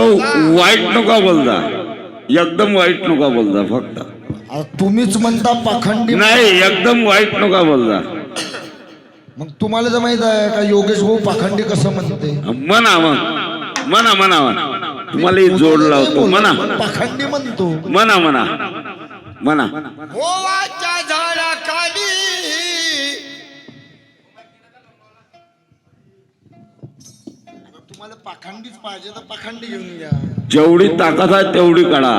वाईट नका बोलता, एकदम वाईट नका बोलता. फक्त तुम्हीच म्हणता पाखंडी नाही, एकदम वाईट नका बोलता. मग तुम्हाला जर माहित आहे का योगेश भाऊ पाखंडी कसं म्हणते? म्हणा मग, म्हणा म्हणा म्हणा, तुम्हाला जोड लावतो. म्हणा पाखंडी म्हणतो. म्हणा म्हणा म्हणा. ओवाच्या झाडाखाली तुम्हाला पाखंडीच पाहिजे तर पाखंडी घेऊन घ्या. जेवढी ताकद आहे तेवढी काढा.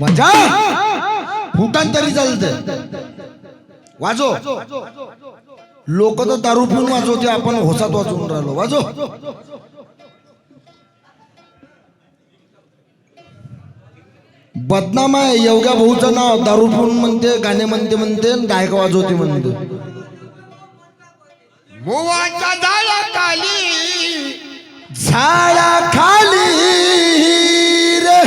मजा फुटान तरी चालते. वाजो. लोक तर दारू पिऊन वाजवते, आपण होसात वाजवून राहिलो. वाजो. बदनाम आहे योग्या भाऊचं नाव. दारू पिऊन म्हणते, गाणे म्हणते गायक वाजवते म्हणते. ओवाच्या झाडाखाली झाडाखाली रे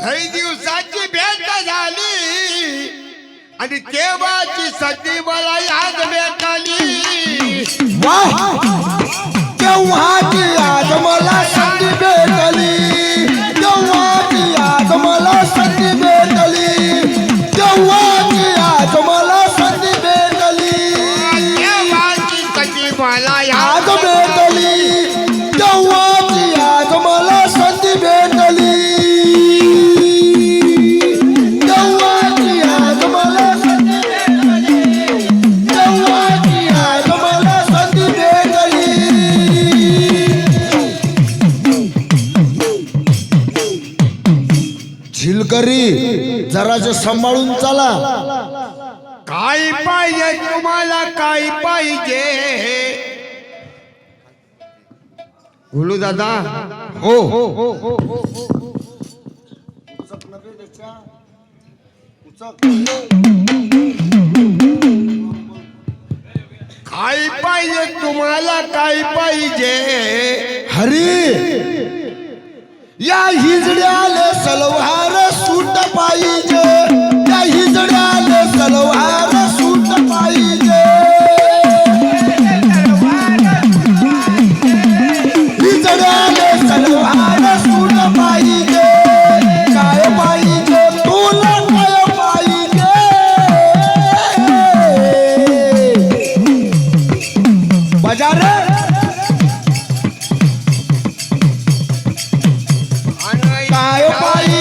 लई दिवसाची भेट झाली आणि तेव्हाची सती मला याद भेटली. वाह, तेव्हाची आज मला संधी भेटली. तेव्हाची आज मला संधी भेटली. तेव्हाची आज मला संधी भेटली. तेव्हाची सती मला आज याद भेटली. तेव्हाची आज मला संधी भेटली. तेव्हाची आज मला संधी भेटली. तेव्हाची आज मला संधी भेटली. झिलकरी जरासे सांभाळून चला. काय पाहिजे तुम्हाला, काय पाहिजे? गुलू दादा, हो हो हो हो हो. काय पाहिजे तुम्हाला, काय पाहिजे? हरी या हिजड्याले सलवार सूट पाहिजे. या हिजड्याले सलवार सूट पाहिजे. हिजड्याले सलवार सूट पाहिजे. काय पाहिजे तुला, काय पाहिजे? बाजार आणि काय पाहिजे?